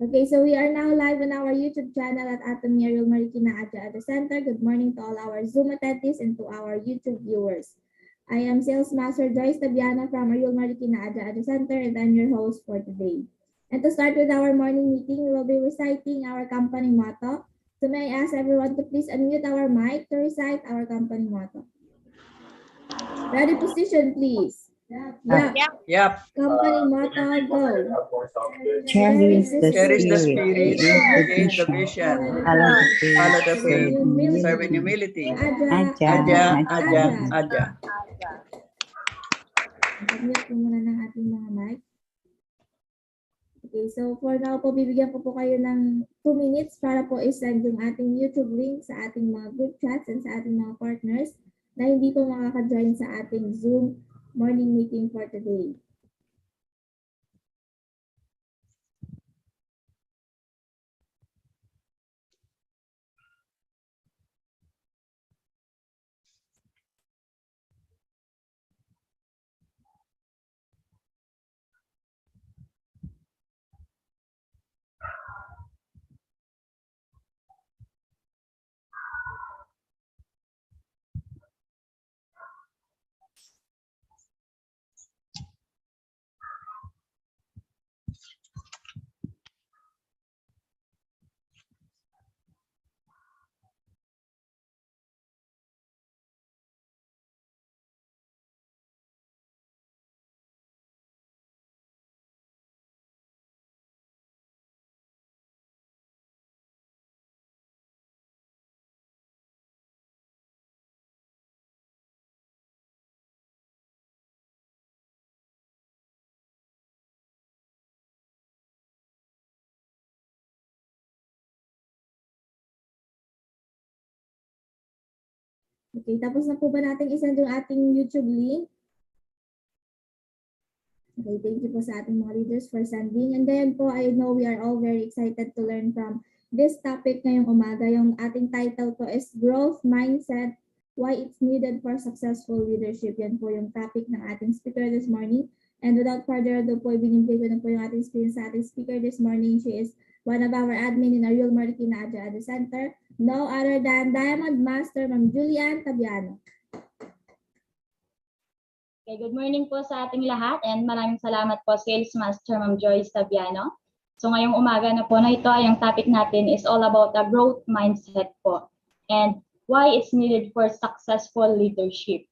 Okay, so we are now live on our YouTube channel at Atom Ariel Marikina Adja Center. Good morning to all our Zoom attendees and to our YouTube viewers. I am Sales Master Joyce Tabiano from Ariel Marikina Adja Center, and I'm your host for today. And to start with our morning meeting, we will be reciting our company motto. So may I ask everyone to please unmute our mic to recite our company motto. Ready position, please. Yep. Company motto, go. Cherish the Cherish the spirit, spirit, create the vision, follow the follow the faith, faith, serve in humility. Adja. Adja. Pag-mute po muna ng ating mga mic. Okay, so for now po, bibigyan ko po kayo ng 2 minutes para po isend yung ating YouTube link sa ating mga group chats and sa ating mga partners na hindi po makaka-join sa ating Zoom morning meeting for today. Okay, tapos na po ba natin isend yung ating YouTube link? Okay, thank you po sa ating mga leaders for sending. And then po, I know we are all very excited to learn from this topic ngayong umaga. Yung ating title po is Growth Mindset, Why It's Needed for Successful Leadership. Yan po yung topic ng ating speaker this morning. And without further ado po, ibinibigay ko na po yung ating screen sa ating speaker this morning. She is one of our admin in Ariel Marikina Adja Center. No other than Diamond Master, Ma'am Julian Tabiano. Okay, good morning po sa ating lahat and maraming salamat po Sales Master Ma'am Joyce Tabiano. So ngayong umaga na po na ito ay ang topic natin is all about the growth mindset po and why it's needed for successful leadership.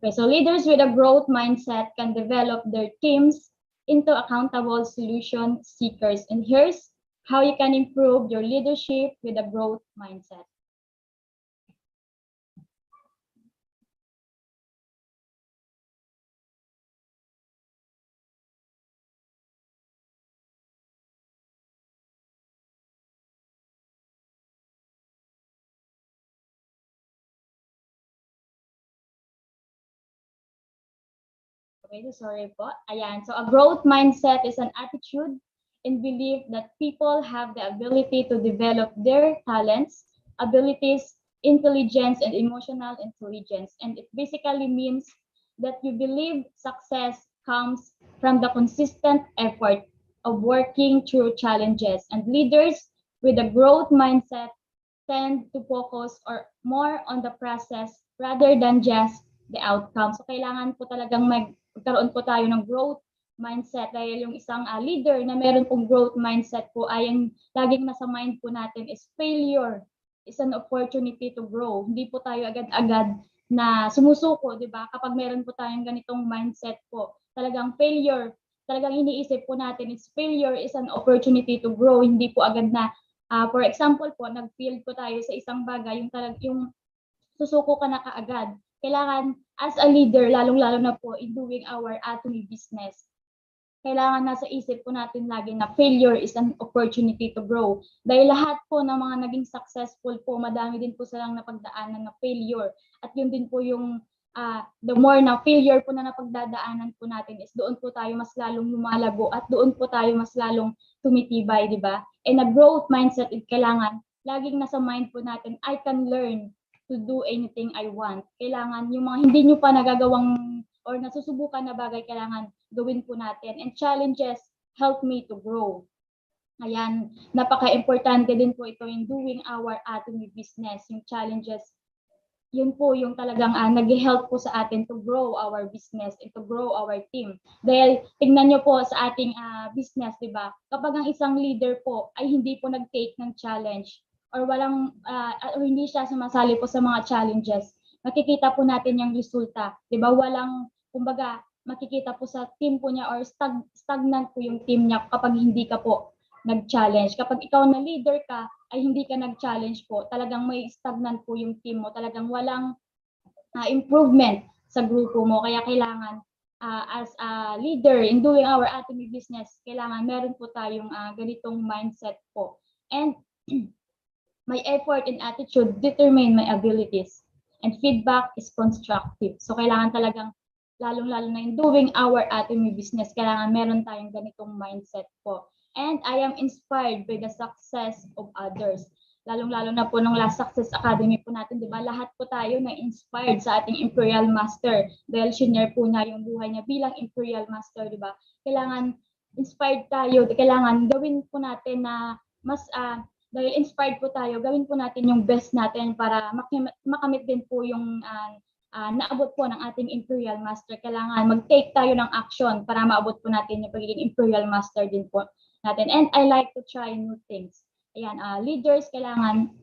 Okay, so leaders with a growth mindset can develop their teams into accountable solution seekers. And here's how you can improve your leadership with a growth mindset. Okay, so sorry po. Ayan. So a growth mindset is an attitude and belief that people have the ability to develop their talents, abilities, intelligence, and emotional intelligence. And it basically means that you believe success comes from the consistent effort of working through challenges. And leaders with a growth mindset tend to focus or more on the process rather than just the outcome. So kailangan po talagang magkaroon po tayo ng growth mindset dahil yung isang leader na meron pong growth mindset po ay ang laging nasa mind po natin is failure is an opportunity to grow. Hindi po tayo agad-agad na sumusuko, di ba? Kapag meron po tayong ganitong mindset po, talagang failure, talagang iniisip po natin is failure is an opportunity to grow. Hindi po agad na, for example po, nag-fail po tayo sa isang bagay, yung susuko ka na kaagad. Kailangan, as a leader, lalong-lalo na po in doing our atomy business, kailangan nasa isip po natin lagi na failure is an opportunity to grow. Dahil lahat po ng mga naging successful po, madami din po silang napagdaanan na failure. At yun din po yung the more na failure po na napagdadaanan po natin is doon po tayo mas lalong lumalago at doon po tayo mas lalong tumitibay, di ba? And a growth mindset, kailangan laging nasa mind po natin, I can learn to do anything I want. Kailangan yung mga hindi nyo pa nagagawang or nasusubukan na bagay, kailangan gawin po natin. And challenges help me to grow. Ayan, napaka-importante din po ito in doing our atomy business. Yung challenges, yun po yung talagang nag-help po sa atin to grow our business and to grow our team. Dahil tingnan nyo po sa ating business, di ba? Kapag ang isang leader po ay hindi po nag-take ng challenge or or hindi siya sumasali po sa mga challenges, makikita po natin yung resulta. Di ba? Kumbaga, makikita po sa team po niya or stagnant po yung team niya kapag hindi ka po nag-challenge. Kapag ikaw na leader ka, ay hindi ka nag-challenge po, talagang may stagnant po yung team mo, talagang walang improvement sa grupo mo. Kaya kailangan, as a leader in doing our atomy business, kailangan meron po tayong ganitong mindset po. And my effort and attitude determine my abilities. And feedback is constructive. So kailangan talagang, lalong-lalo na in doing our atomy business, kailangan meron tayong ganitong mindset po. And I am inspired by the success of others. Lalong-lalo na po nung Last Success Academy po natin, di ba? Lahat po tayo na inspired sa ating Imperial Master dahil shinare po niya yung buhay niya bilang Imperial Master, di ba? Kailangan inspired tayo, kailangan gawin po natin na mas, dahil inspired po tayo, gawin po natin yung best natin para makamit din po yung naabot po ng ating Imperial Master. Kailangan mag-take tayo ng action para maabot po natin yung pagiging Imperial Master din po natin. And I like to try new things. Ayan, leaders, kailangan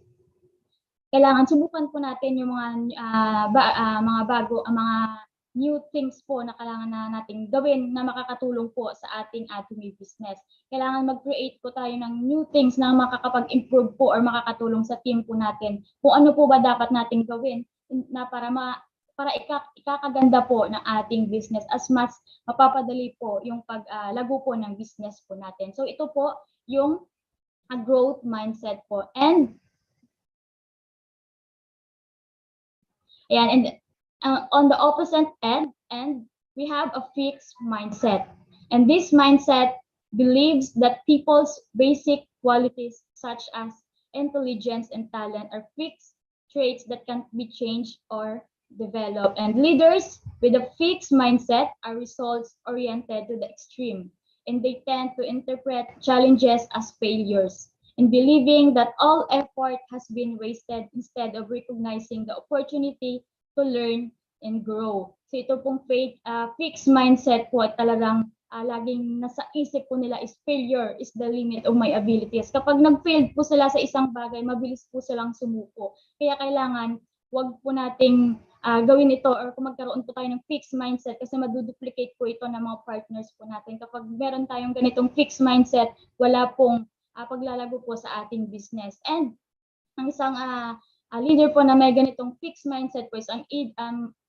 subukan po natin yung mga bago, mga new things po na kailangan na nating gawin na makakatulong po sa ating atomy business. Kailangan mag-create po tayo ng new things na makakapag-improve po or makakatulong sa team po natin. Kung ano po ba dapat nating gawin na para ikakaganda po ng ating business, as mas mapapadali po yung paglago po ng business po natin. So ito po yung growth mindset po. And on the opposite end, we have a fixed mindset. And this mindset believes that people's basic qualities such as intelligence and talent are fixed traits that can't be changed or developed. And leaders with a fixed mindset are results-oriented to the extreme, and they tend to interpret challenges as failures, and believing that all effort has been wasted instead of recognizing the opportunity to learn and grow. So ito pong fixed mindset po, talagang laging nasa isip po nila is failure is the limit of my abilities. Kapag nag-fail po sila sa isang bagay, mabilis po silang sumuko. Kaya kailangan wag po nating gawin ito or kung magkaroon po tayo ng fixed mindset kasi maduduplicate po ito ng mga partners po natin. Kapag meron tayong ganitong fixed mindset, wala pong paglalago po sa ating business. And ang isang leader po na may ganitong fixed mindset po is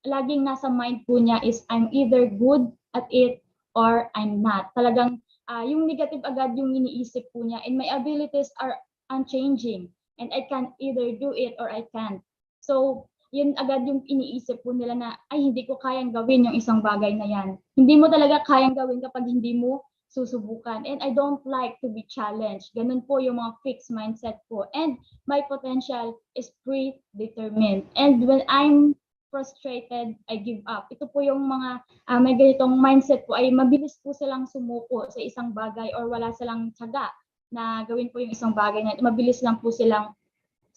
laging nasa mind po niya is I'm either good at it or I'm not. Talagang yung negative agad yung iniisip po niya, and my abilities are unchanging and I can either do it or I can't. So yun agad yung iniisip po nila na ay hindi ko kayang gawin yung isang bagay na yan. Hindi mo talaga kayang gawin kapag hindi mo susubukan. And I don't like to be challenged. Ganun po yung mga fixed mindset po. And my potential is predetermined. And when I'm frustrated, I give up. Ito po yung mga may ganitong mindset po ay mabilis po silang sumuko sa isang bagay or wala silang tiyaga na gawin po yung isang bagay na mabilis lang po silang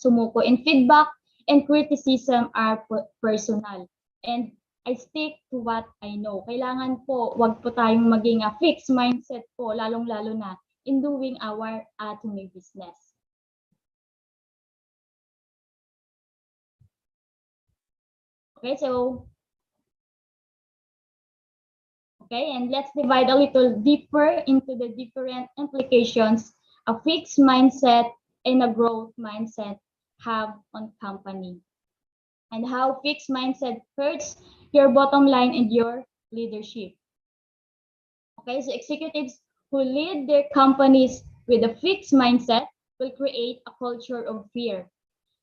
sumuko. And feedback and criticism are personal. And I stick to what I know. Kailangan po, wag po tayong maging fixed mindset po, lalong-lalo na in doing our atomy business. Okay, and let's divide a little deeper into the different implications a fixed mindset and a growth mindset have on company, and how fixed mindset hurts your bottom line and your leadership. Okay, so executives who lead their companies with a fixed mindset will create a culture of fear.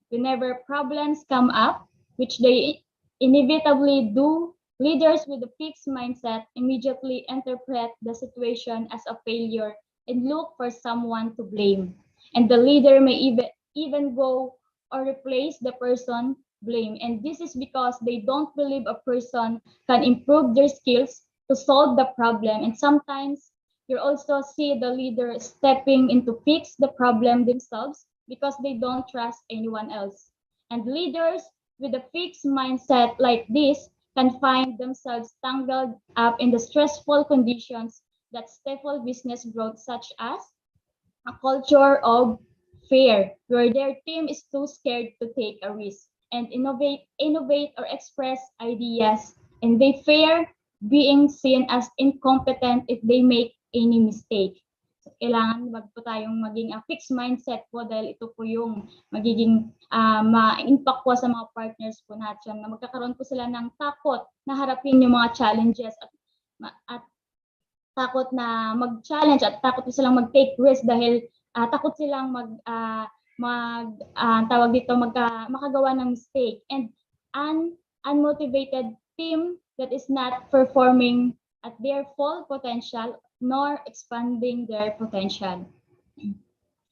Whenever problems come up, which they inevitably do, leaders with a fixed mindset immediately interpret the situation as a failure and look for someone to blame. And the leader may even go or replace the person blame. And this is because they don't believe a person can improve their skills to solve the problem. And sometimes you also see the leader stepping in to fix the problem themselves because they don't trust anyone else. And leaders with a fixed mindset like this can find themselves tangled up in the stressful conditions that stifle business growth, such as a culture of fear, where their team is too scared to take a risk and innovate or express ideas, and they fear being seen as incompetent if they make any mistake. So, kailangan wag po tayong maging fixed mindset po dahil ito po yung magiging ma-impact po sa mga partners po natin na magkakaroon po sila ng takot na harapin yung mga challenges at takot na mag-challenge at takot silang mag-take risk dahil takot silang makagawa ng mistake, and unmotivated team that is not performing at their full potential nor expanding their potential,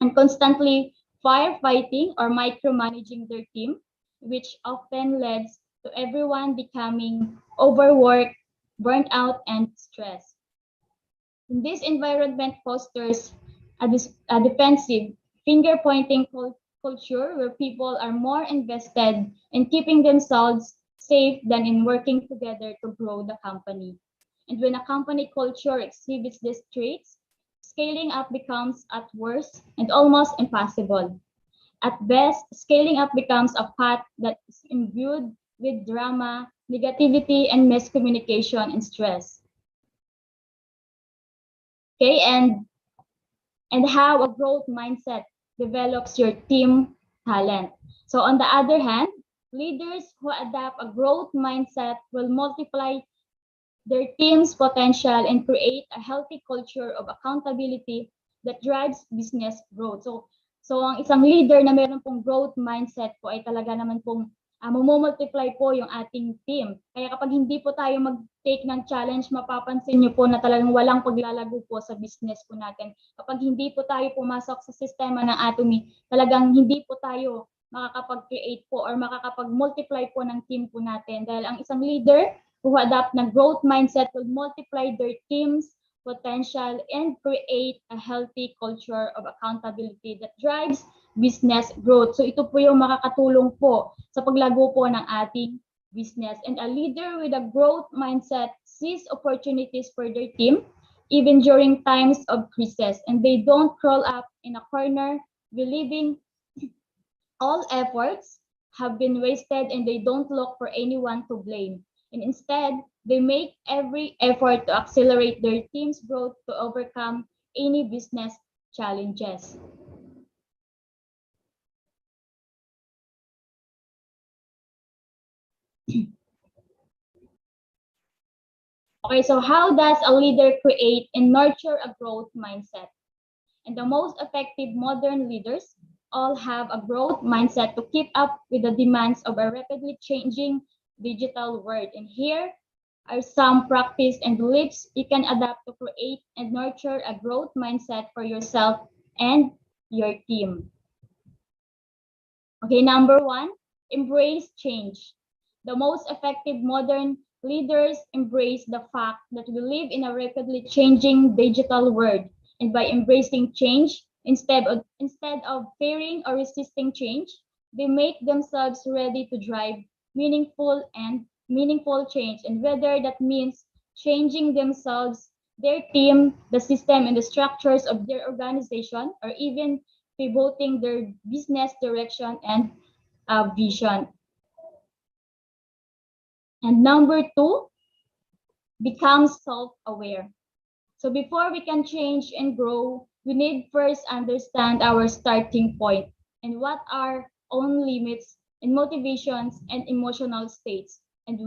and constantly firefighting or micromanaging their team, which often leads to everyone becoming overworked, burnt out, and stressed. This environment fosters a defensive, finger-pointing culture where people are more invested in keeping themselves safe than in working together to grow the company. And when a company culture exhibits these traits, scaling up becomes at worst and almost impossible. At best, scaling up becomes a path that is imbued with drama, negativity, and miscommunication and stress. Okay, and how a growth mindset develops your team talent. So on the other hand, leaders who adopt a growth mindset will multiply their team's potential and create a healthy culture of accountability that drives business growth. So ang isang leader na meron pong growth mindset po ay talaga naman pong multiply po yung ating team. Kaya kapag hindi po tayo mag-take ng challenge, mapapansin nyo po na talagang walang paglalago po sa business po natin. Kapag hindi po tayo pumasok sa sistema ng Atomy, talagang hindi po tayo makakapag-create po or makakapag-multiply po ng team po natin. Dahil ang isang leader who adapt ng growth mindset will multiply their team's potential and create a healthy culture of accountability that drives business growth. So ito po yung makakatulong po sa paglago po ng ating business. And a leader with a growth mindset sees opportunities for their team even during times of crisis, and they don't crawl up in a corner believing all efforts have been wasted and they don't look for anyone to blame. And instead, they make every effort to accelerate their team's growth to overcome any business challenges. Okay, so how does a leader create and nurture a growth mindset? And the most effective modern leaders all have a growth mindset to keep up with the demands of a rapidly changing digital world. And here are some practice and beliefs you can adapt to create and nurture a growth mindset for yourself and your team. Okay, number one, embrace change. The most effective modern leaders embrace the fact that we live in a rapidly changing digital world. And by embracing change, instead of fearing or resisting change, they make themselves ready to drive meaningful change. And whether that means changing themselves, their team, the system, and the structures of their organization, or even pivoting their business direction and vision. And number two, become self-aware. So before we can change and grow, we need first understand our starting point and what are own limits and motivations and emotional states. And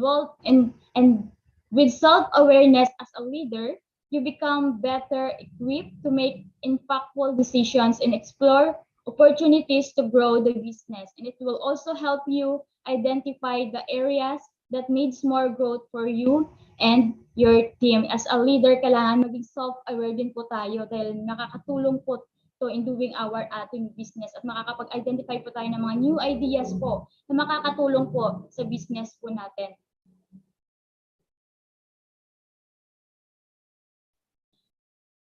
with self-awareness as a leader, you become better equipped to make impactful decisions and explore opportunities to grow the business. And it will also help you identify the areas that needs more growth for you and your team. As a leader, kailangan maging self-aware din po tayo dahil nakakatulong po to in doing our ating business at makakapag-identify po tayo ng mga new ideas po na makakatulong po sa business po natin.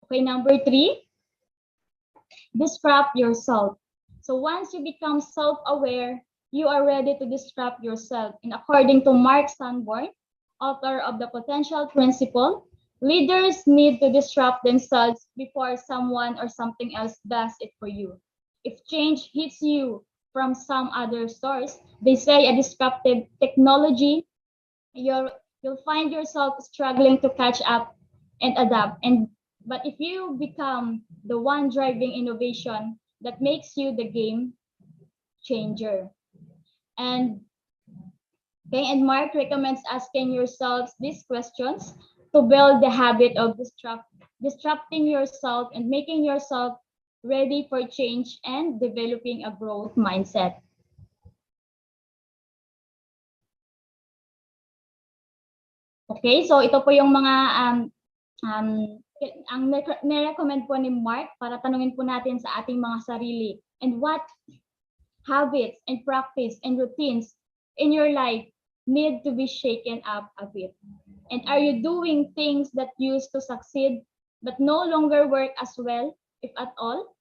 Okay, number 3, disrupt yourself. So once you become self-aware, you are ready to disrupt yourself. And according to Mark Sanborn, author of the Potential Principle, leaders need to disrupt themselves before someone or something else does it for you. If change hits you from some other source, they say a disruptive technology, you'll find yourself struggling to catch up and adapt. But if you become the one driving innovation, that makes you the game changer. And Mark recommends asking yourselves these questions to build the habit of disrupting yourself and making yourself ready for change and developing a growth mindset. Okay, so ito po yung mga ang nirecommend po ni Mark para tanungin po natin sa ating mga sarili. And what habits and practice and routines in your life need to be shaken up a bit? And are you doing things that used to succeed but no longer work as well, if at all?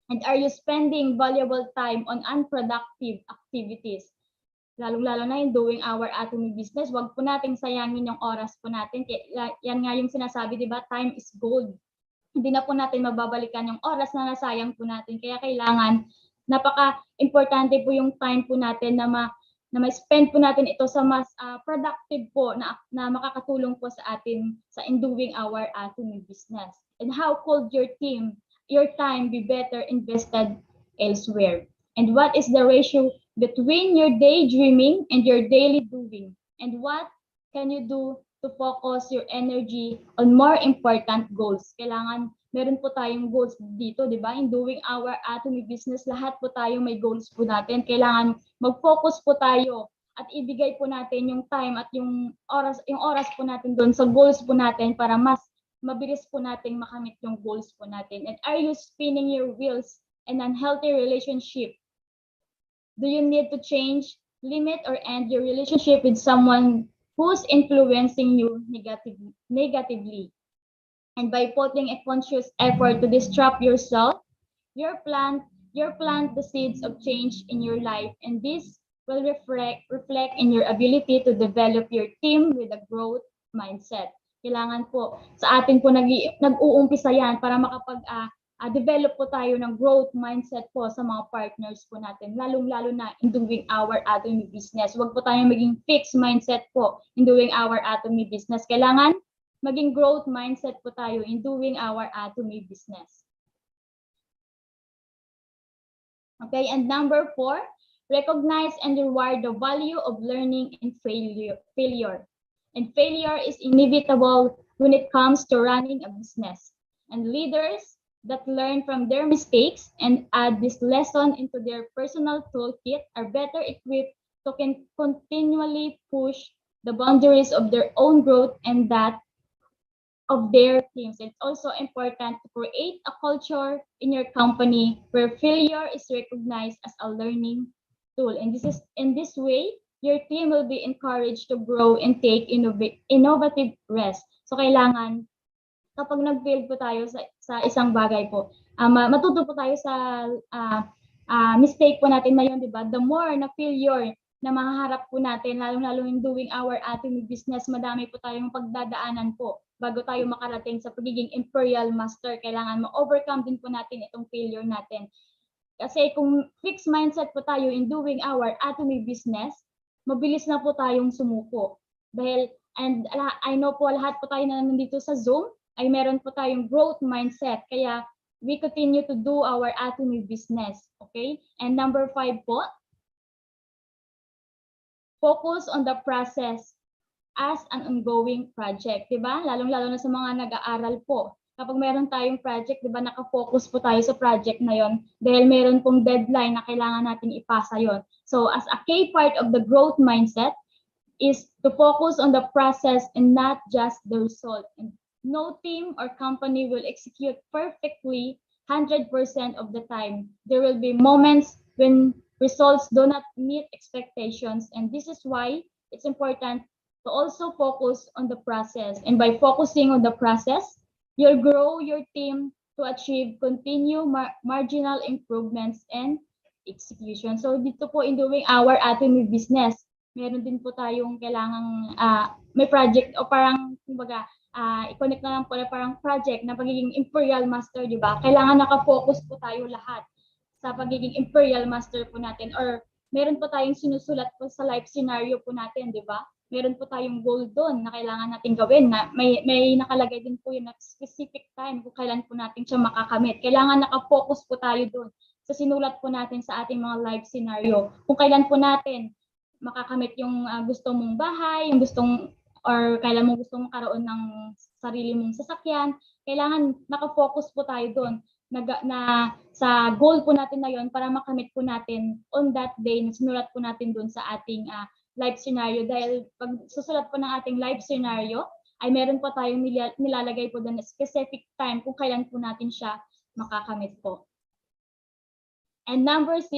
And are you spending valuable time on unproductive activities? Lalong-lalo na yung doing our ating business, wag po nating sayangin yung oras po natin. Yan nga yung sinasabi, di ba? Time is gold. Hindi na po natin mababalikan yung oras na nasayang po natin. Kaya kailangan, napaka-importante po yung time po natin na ma-spend po natin ito sa mas productive po na makakatulong po sa atin sa in doing our ating business. And how could your time be better invested elsewhere? And what is the ratio between your daydreaming and your daily doing? And what can you do to focus your energy on more important goals? Kailangan meron po tayong goals dito, di ba? In doing our ating business, lahat po tayo may goals po natin. Kailangan mag-focus po tayo at ibigay po natin yung time at yung oras po natin doon sa goals po natin para mas mabilis po nating makamit yung goals po natin. And are you spinning your wheels in an unhealthy relationship? Do you need to change, limit, or end your relationship with someone who's influencing you negatively? And by putting a conscious effort to disrupt yourself, you plant the seeds of change in your life, and this will reflect in your ability to develop your team with a growth mindset. Kailangan po sa atin po nag-uumpisa yan para develop po tayo ng growth mindset po sa mga partners po natin, lalong-lalo na in doing our ating business. Huwag po tayong maging fixed mindset po in doing our ating business. Kailangan maging growth mindset po tayo in doing our ating business. Okay, and number 4, recognize and reward the value of learning and failure. And failure is inevitable when it comes to running a business. And leaders that learn from their mistakes and add this lesson into their personal toolkit are better equipped to continually push the boundaries of their own growth and that of their teams. It's also important to create a culture in your company where failure is recognized as a learning tool. And in this way, your team will be encouraged to grow and take innovative risks. So kailangan kapag nag-fail po tayo sa isang bagay po, matuto po tayo sa mistake po natin na yun, di ba? The more na failure na mahaharap po natin, lalo-lalo in doing our ating business, madami po tayong pagdadaanan po bago tayo makarating sa pagiging imperial master. Kailangan ma-overcome din po natin itong failure natin. Kasi kung fixed mindset po tayo in doing our ating business, mabilis na po tayong sumuko. Dahil, and I know po lahat po tayo na nandito sa Zoom, ay meron po tayong growth mindset. Kaya we continue to do our ating business. Okay? And number 5 po, focus on the process as an ongoing project. Diba? Lalong-lalo na sa mga nag-aaral po. Kapag meron tayong project, diba, nakafocus po tayo sa project na yon dahil meron pong deadline na kailangan natin ipasa yon. So as a key part of the growth mindset is to focus on the process and not just the result. And no team or company will execute perfectly 100% of the time. There will be moments when results do not meet expectations, and this is why it's important to also focus on the process. And by focusing on the process, you'll grow your team to achieve continued marginal improvements and execution. So dito po in doing our ating business, meron din po tayong kailangang may project o parang kumbaga i-connect na lang po na parang project na pagiging imperial master, di ba? Kailangan nakafocus po tayo lahat sa pagiging imperial master po natin, or meron po tayong sinusulat po sa life scenario po natin, di ba? Meron po tayong goal doon na kailangan natin gawin, na may nakalagay din po yung specific time kung kailan po natin siya makakamit. Kailangan nakafocus po tayo doon sa sinulat po natin sa ating mga life scenario. Kung kailan po natin makakamit yung gusto mong bahay, yung gustong or kailan mo gustong karoon ng sarili mong sasakyan, kailangan nakafocus po tayo doon na sa goal po natin na yon para makamit po natin on that day na sinulat po natin doon sa ating life scenario. Dahil pag susulat po ng ating life scenario, ay meron po tayong nilalagay po doon na specific time kung kailan po natin siya makakamit po. And number 6,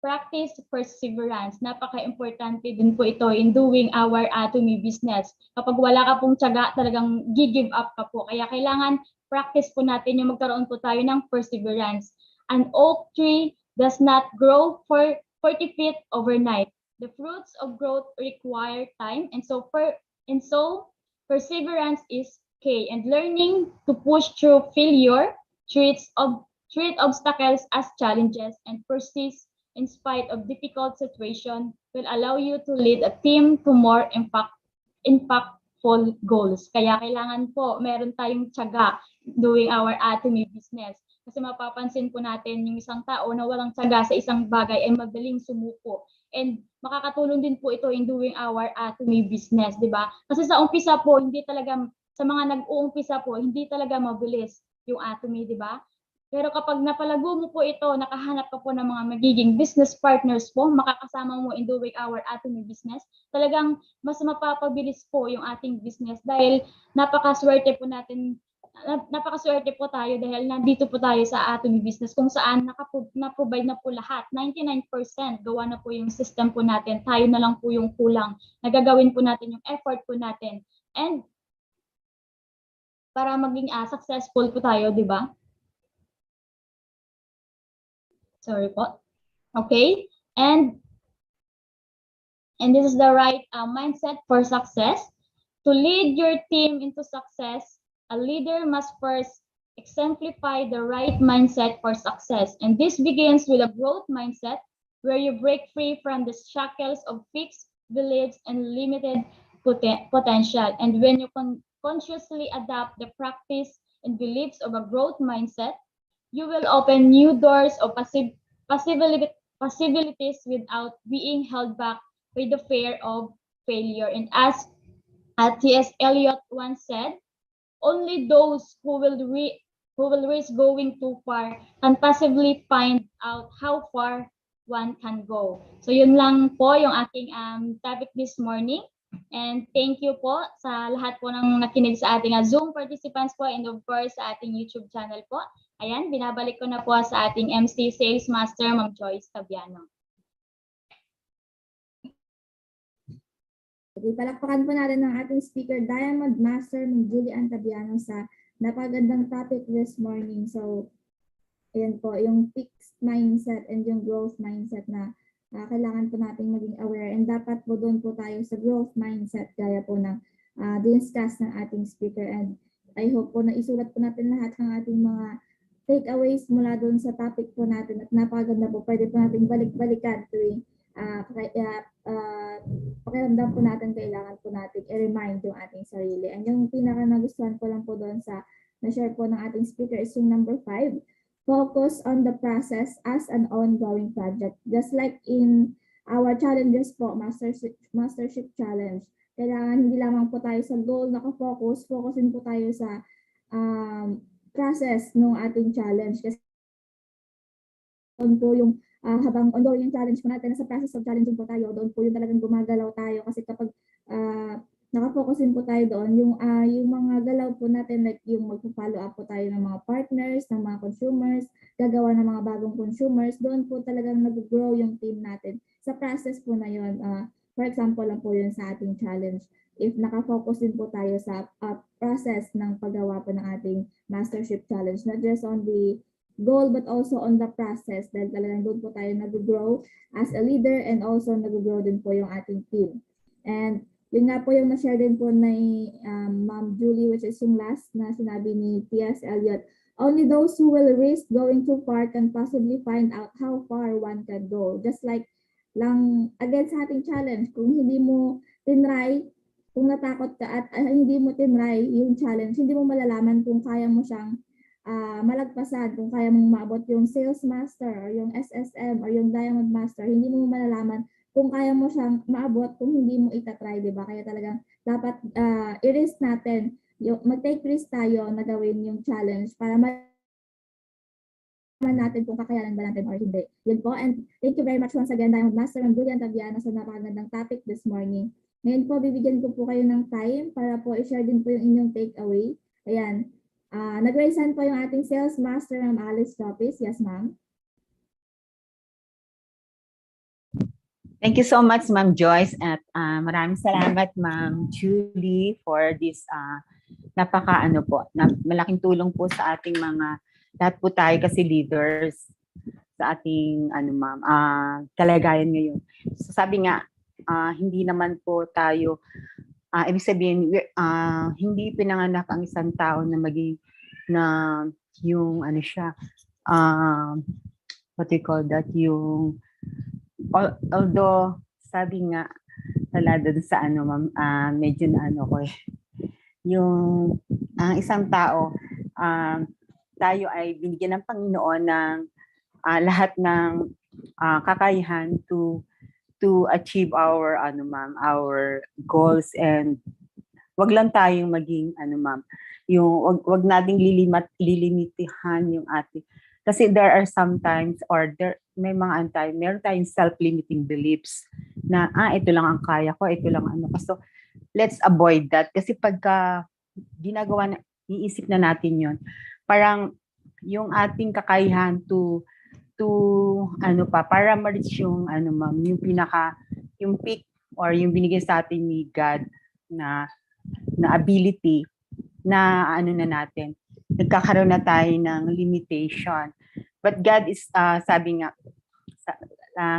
practice perseverance. Napaka-importante din po ito in doing our atomy business. Kapag wala ka pong tiyaga, talagang give up ka po. Kaya kailangan practice po natin yung magkaroon po tayo ng perseverance. An oak tree does not grow for 40 feet overnight. The fruits of growth require time, and so perseverance is key. And learning to push through failure, treat obstacles as challenges, and persist in spite of difficult situation will allow you to lead a team to more impactful goals. Kaya kailangan po meron tayong tiyaga doing our atomy business. Kasi mapapansin po natin yung isang tao na walang tiyaga sa isang bagay ay madaling sumuko. And makakatulong din po ito in doing our atomy business, di ba? Kasi sa umpisa po, sa mga nag-uumpisa po, hindi talaga mabilis yung atomy, di ba? Pero kapag napalago mo po ito, nakahanap ka po ng mga magiging business partners po, makakasama mo in doing our atomy business, talagang mas mapapabilis po yung ating business dahil napakaswerte po tayo dahil nandito po tayo sa atomy business kung saan na-provide na po lahat. 99% gawa na po yung system po natin. Tayo na lang po yung kulang. Nagagawin po natin yung effort po natin. And para maging successful po tayo, di ba? Sorry po. Okay. And this is the right mindset for success. To lead your team into success, a leader must first exemplify the right mindset for success. And this begins with a growth mindset where you break free from the shackles of fixed beliefs and limited potential. And when you consciously adapt the practice and beliefs of a growth mindset, you will open new doors of possibilities without being held back by the fear of failure. And as T.S. Eliot once said, only those who will risk going too far can possibly find out how far one can go. So yun lang po yung aking topic this morning. And thank you po sa lahat po ng nakinig sa ating Zoom participants po and of course sa ating YouTube channel po. Ayan, binabalik ko na po sa ating MC Sales Master, Ma'am Joyce Tabiano. Okay, palakpakan po natin ng ating speaker, Diamond Master, Ma'am Julian Tabiano sa napagandang topic this morning. So, ayan po, yung fixed mindset and yung growth mindset na kailangan po nating maging aware, and dapat po doon po tayo sa growth mindset gaya po ng discuss ng ating speaker. And I hope po na isulat po natin lahat ng ating mga takeaways mula doon sa topic po natin at napaganda po. Pwede po nating balik-balikan tuwing pakiramdam po natin, kailangan po natin i-remind yung ating sarili. And yung pinaka nagustuhan ko lang po doon sa na-share po ng ating speaker is yung number 5. Focus on the process as an ongoing project. Just like in our challenges po, mastership challenge. Kailangan hindi lamang po tayo sa goal nakafocus, focusin po tayo sa process ng ating challenge. Kasi doon po yung habang ongoing yung challenge po natin, sa process of challenging po tayo, doon po yung talagang gumagalaw tayo. Kasi kapag nakafokusin po tayo doon. Yung mga galaw po natin, like yung magpo-follow up po tayo ng mga partners, ng mga consumers, gagawa ng mga bagong consumers, doon po talagang nag-grow yung team natin. Sa process po na yun, for example lang po yun sa ating challenge. If nakafocus din po tayo sa process ng paggawa po ng ating mastership challenge, not just on the goal but also on the process, dahil talagang doon po tayo nag-grow as a leader and also nag-grow din po yung ating team. And yun nga po yung na-share din po ni Ma'am Julie, which is yung last na sinabi ni T.S. Eliot. Only those who will risk going too far can possibly find out how far one can go. Just like lang again sa ating challenge, kung hindi mo tinry, kung natakot ka at hindi mo tinry yung challenge, hindi mo malalaman kung kaya mo siyang malagpasan, kung kaya mong maabot yung sales master or yung SSM or yung diamond master, hindi mo malalaman kung kaya mo siyang maabot kung hindi mo itatry, di ba? Kaya talagang dapat i-risk natin, mag-take risk tayo na gawin yung challenge para malaman natin kung kakayanan ba natin or hindi. Yun po, and thank you very much once again, Diamond Master and Brilliant Tabiano, sa napakagandang topic this morning. Ngayon po, bibigyan ko po kayo ng time para po i-share din po yung inyong takeaway. Ayan. Nag-raise hand po yung ating sales master, Ma'am Alice Chopis. Yes, ma'am. Thank you so much, Ma'am Joyce, at maraming salamat, Ma'am Julie, for this malaking tulong po sa ating mga lahat po tayo kasi leaders sa ating kalagayan ngayon. So sabi nga, hindi naman po tayo ibig sabihin hindi pinanganak ang isang tao na maging na yung what do you call that, yung although sabi nga wala doon sa medyo na ko yung ang isang tao tayo ay binigyan ng Panginoon ng lahat ng kakayahan to achieve our our goals, and wag lang tayong maging yung wag nating lilimitahan yung ating, kasi there are sometimes meron tayong self-limiting beliefs na ito lang ang kaya ko, ito lang so let's avoid that, kasi pagka iisip na natin yon, parang yung ating kakayahan to para ma-reach yung yung yung peak or yung binigay sa atin ni God na ability na na natin, nagkakaroon na tayo ng limitation. But God is sabi nga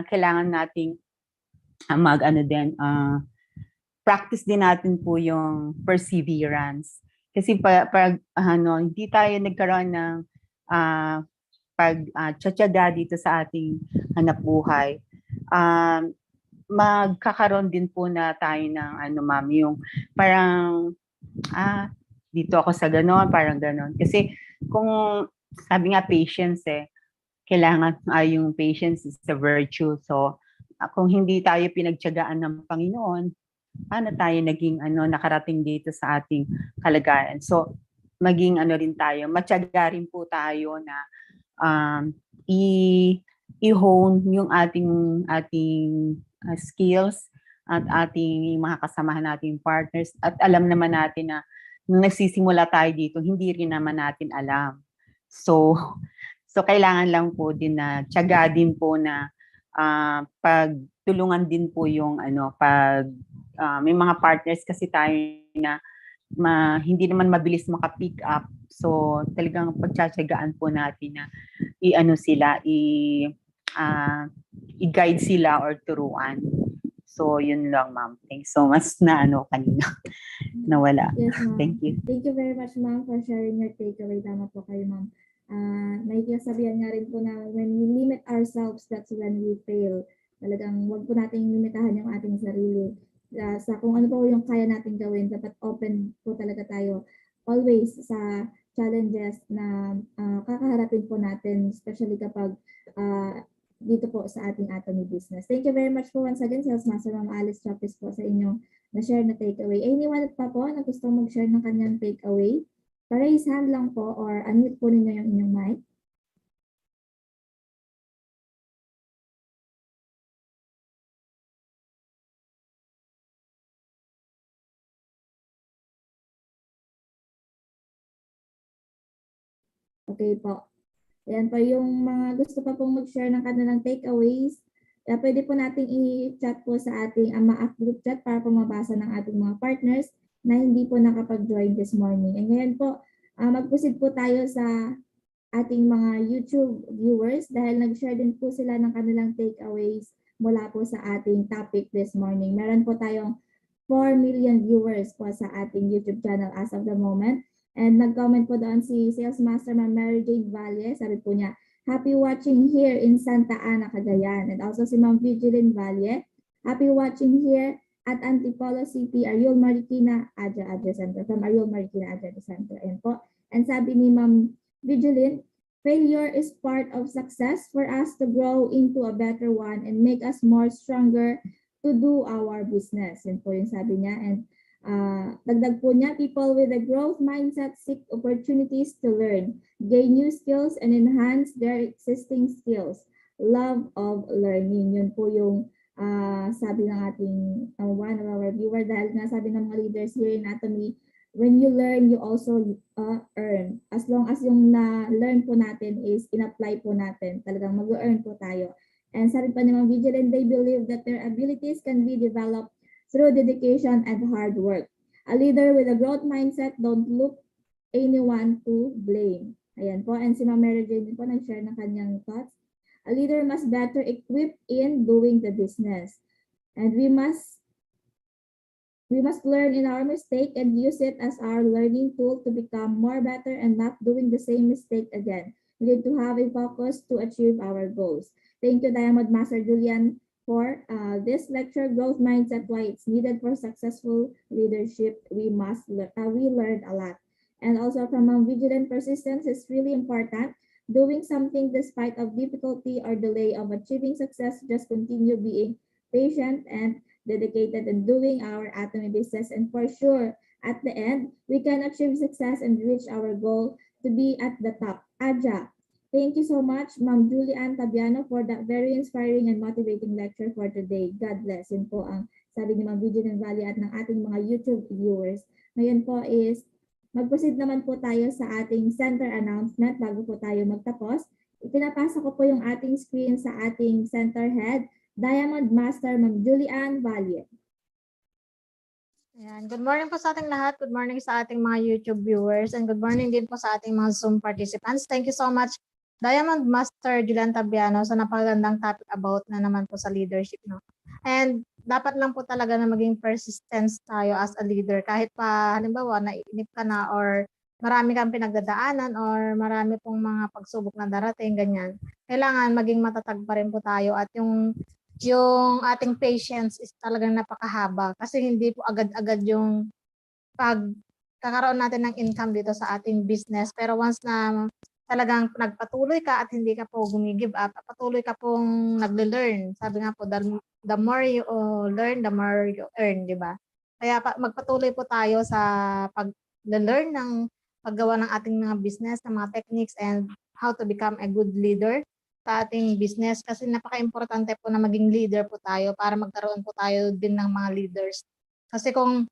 kailangan nating practice din natin po yung perseverance, kasi pag hindi tayo nagkaroon ng pagtsatsaga dito sa ating hanap buhay, magkakaroon din po na tayo ng yung parang dito ako sa ganon, parang ganon. Kasi kung sabi nga patience kailangan yung patience is a virtue. So kung hindi tayo pinagtyagaan ng Panginoon, paano tayo naging nakarating dito sa ating kalagayan? So maging rin tayo, matyaga rin po tayo na i-hone yung ating skills at ating mga kasamahan nating partners, at alam naman natin na nung nagsisimula tayo dito, hindi rin naman natin alam. So kailangan lang po din na tiyaga din po na pagtulungan din po yung may mga partners kasi tayo na hindi naman mabilis maka-pick up. So talagang pagtsatsagaan po natin na i-guide sila or turuan. So yun lang, ma'am. Thanks so much na kanina nawala. Yes, ma'am. Thank you. Thank you very much, ma'am, for sharing your takeaway. Tama po kayo, ma'am. Nakikisabihan nga rin po na when we limit ourselves, that's when we fail. Talagang wag po nating limitahan yung ating sarili. Sa kung ano po yung kaya natin gawin, dapat open po talaga tayo always sa challenges na kakaharapin po natin, especially kapag dito po sa ating atomy business. Thank you very much po once again, Sales Master Ma'am Alice Chopis po sa inyong na-share na takeaway. Anyone pa po na gusto mag-share ng kanyang takeaway? Raise hand lang po or unmute po ninyo yung inyong mic. Okay po. Ayan po yung mga gusto pa pong mag-share ng kanilang takeaways. Pwede po nating i-chat po sa ating AMA group chat para po mabasa ng ating mga partners na hindi po nakapag-join this morning. And ngayon po, mag-proceed po tayo sa ating mga YouTube viewers dahil nag-share din po sila ng kanilang takeaways mula po sa ating topic this morning. Meron po tayong 4 million viewers po sa ating YouTube channel as of the moment. And nag-comment po doon si Sales Master Mary Jane Valle. Sabi po niya, happy watching here in Santa Ana, Cagayan. And also si Ma'am Vigilin Valle, happy watching here at Antipolo City, Ariel Marikina, Adja Center. From Ariel Marikina, Adja Center. Ayan po. And sabi ni Ma'am Vigilin, failure is part of success for us to grow into a better one and make us more stronger to do our business. Yan po yung sabi niya. And dagdag po niya, people with a growth mindset seek opportunities to learn, gain new skills, and enhance their existing skills. Love of learning. Yun po yung sabi ng ating one of our viewer. Dahil nga sabi ng mga leaders here in Atomy, when you learn, you also earn. As long as yung na-learn po natin is in-apply po natin, talagang mag-earn po tayo. And sabi pa ni Ma'am Vigilant, they believe that their abilities can be developed through dedication and hard work. A leader with a growth mindset don't look anyone to blame. Ayan po. And si Ma'am Mary Jane po nag-share ng kanyang thoughts. A leader must better equip in doing the business. And we must learn in our mistake and use it as our learning tool to become more better and not doing the same mistake again. We need to have a focus to achieve our goals. Thank you, Diamond Master Julian, for this lecture, Growth Mindset, Why It's Needed for Successful Leadership. We learned a lot. And also from vigilant persistence is really important. Doing something despite of difficulty or delay of achieving success, just continue being patient and dedicated in doing our Atomy business. And for sure, at the end, we can achieve success and reach our goal to be at the top. Aja, thank you so much, Ma'am Julian Tabiano, for that very inspiring and motivating lecture for today. God bless. Yun po ang sabi ni Ma'am Vigilant Valley at ng ating mga YouTube viewers. Ngayon po is, mag-proceed naman po tayo sa ating center announcement bago po tayo magtapos. Ipinapasa ko po yung ating screen sa ating center head, Diamond Master Ma'am Julian Valle. Ayan. Good morning po sa ating lahat. Good morning sa ating mga YouTube viewers and good morning din po sa ating mga Zoom participants. Thank you so much, Diamond Master Julian Tabiano, sa napagandang topic about na naman po sa leadership. No? And dapat lang po talaga na maging persistence tayo as a leader. Kahit pa halimbawa naiinip ka na or marami kang pinagdadaanan or marami pong mga pagsubok na darating, ganyan. Kailangan maging matatag pa rin po tayo at yung ating patience is talagang napakahaba kasi hindi po agad-agad yung pagkakaroon natin ng income dito sa ating business. Pero once na talagang nagpatuloy ka at hindi ka po gumigive up, patuloy ka pong nagle-learn. Sabi nga po, the more you learn, the more you earn, di ba? Kaya magpatuloy po tayo sa pag-learn ng paggawa ng ating mga business, ng mga techniques and how to become a good leader sa ating business kasi napaka-importante po na maging leader po tayo para magkaroon po tayo din ng mga leaders. Kasi kung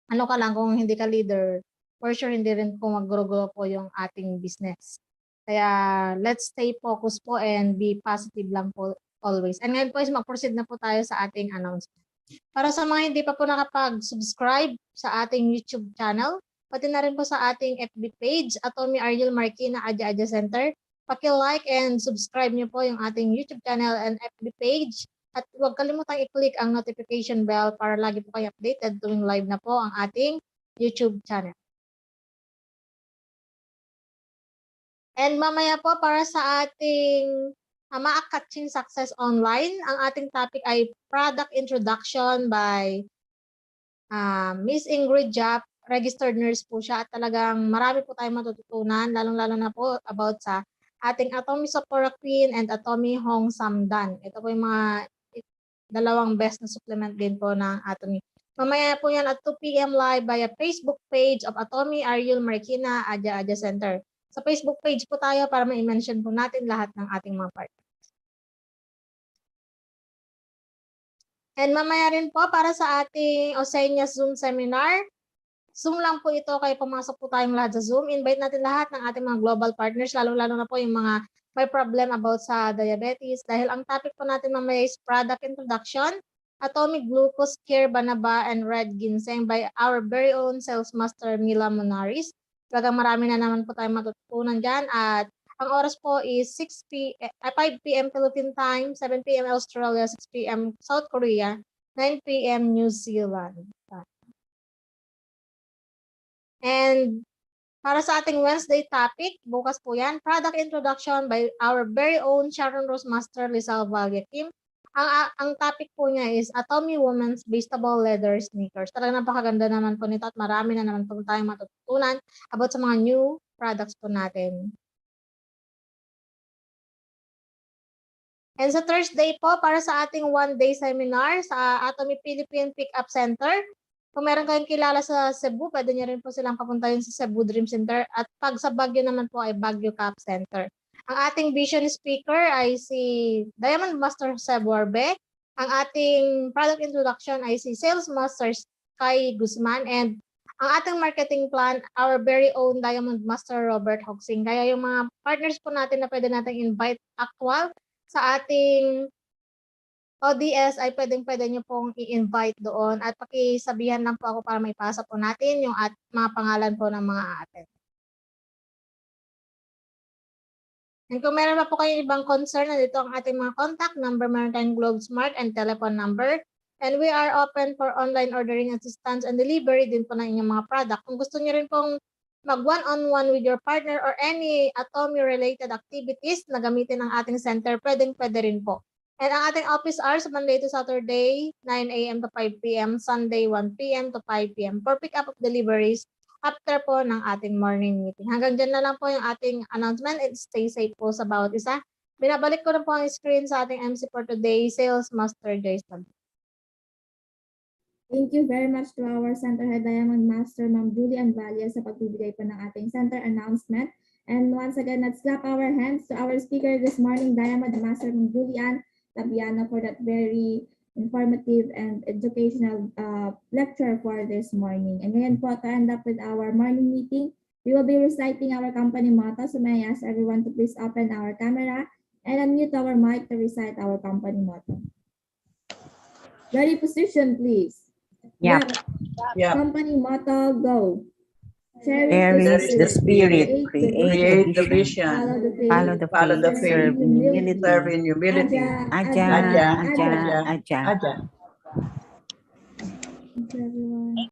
ano ka lang, kung hindi ka leader, for sure hindi rin po mag-grow po yung ating business. Kaya let's stay focused po and be positive lang po always. And ngayon po is mag-proceed na po tayo sa ating announcement. Para sa mga hindi pa po nakapag-subscribe sa ating YouTube channel, pati na rin po sa ating FB page, Atomy Ariel Marikina Adja Center, paki-like and subscribe niyo po yung ating YouTube channel and FB page. At huwag kalimutang i-click ang notification bell para lagi po kayo updated tuwing live na po ang ating YouTube channel. And mamaya po para sa ating Ma-Catching Success Online, ang ating topic ay Product Introduction by Miss Ingrid Jap. Registered nurse po siya at talagang marami po tayong matututunan, lalong-lalo na po about sa ating Atomy Saporoquine and Atomy Hong Samdan. Ito po yung mga dalawang best na supplement din po ng Atomy. Mamaya po yan at 2 p.m. live via Facebook page of Atomy Ariel Marikina Adja Center. Sa Facebook page po tayo para ma-mention po natin lahat ng ating mga partners. And mamaya rin po para sa ating Osenia Zoom seminar, Zoom lang po ito, kaya pumasok po tayong lahat sa Zoom. Invite natin lahat ng ating mga global partners, lalo-lalo na po yung mga may problem about sa diabetes. Dahil ang topic po natin mamaya is product introduction, atomic glucose, care banaba, and red ginseng by our very own sales master Mila Monaris. Talagang marami na naman po tayong matutunan dyan. At ang oras po is 5 p.m. Philippine time, 7 p.m. Australia, 6 p.m. South Korea, 9 p.m. New Zealand. And para sa ating Wednesday topic, bukas po yan, product introduction by our very own Sharon Rose Master Lizal Valle Kim. Ang topic po niya is Atomy Women's Vegetable Leather Sneakers. Talagang napakaganda naman po nito at marami na naman po tayong matutunan about sa mga new products po natin. And sa Thursday po, para sa ating one-day seminar sa Atomy Philippine Pickup Center, kung meron kayong kilala sa Cebu, pwede nyo rin po silang papuntahin sa Cebu Dream Center. At pag sa Baguio naman po ay Baguio Cup Center. Ang ating vision speaker ay si Diamond Master Seborbe. Ang ating product introduction ay si Sales Master Sky Guzman. And ang ating marketing plan, our very own Diamond Master Robert Hoxing. Kaya yung mga partners po natin na pwede natin invite actual sa ating ODS ay pwede nyo pong i-invite doon at pakisabihan lang po ako para maipasa po natin yung mga pangalan po ng mga atin. And kung meron pa po kayong ibang concern, nandito ang ating mga contact number, meron tayong Globe Smart and telephone number. And we are open for online ordering assistance and delivery din po ng inyong mga product. Kung gusto nyo rin pong mag one-on-one with your partner or any Atomy-related activities na gamitin ng ating center, pwede rin po. And ang ating office hours, Monday to Saturday, 9 a.m. to 5 p.m., Sunday, 1 p.m. to 5 p.m. for pick-up of deliveries after po ng ating morning meeting. Hanggang dyan na lang po yung ating announcement and stay safe po sa bawat isa. Binabalik ko na po ang screen sa ating MC for today, Sales Master Jason. Thank you very much to our Center Head Diamond Master, Ma'am Julie Valle, sa pagbibigay po ng ating center announcement. And once again, let's clap our hands to our speaker this morning, Diamond Master, Ma'am Julie Tabiano, for that very informative and educational lecture for this morning. And ngayon po, to end up with our morning meeting, we will be reciting our company motto. So may I ask everyone to please open our camera and unmute our mic to recite our company motto. Ready position, please. Yeah. Yeah. Company motto, go. Cherish the spirit, Create the vision. follow the faith, serve in humility. Serve in humility. Aja. Aja. Thank you, everyone.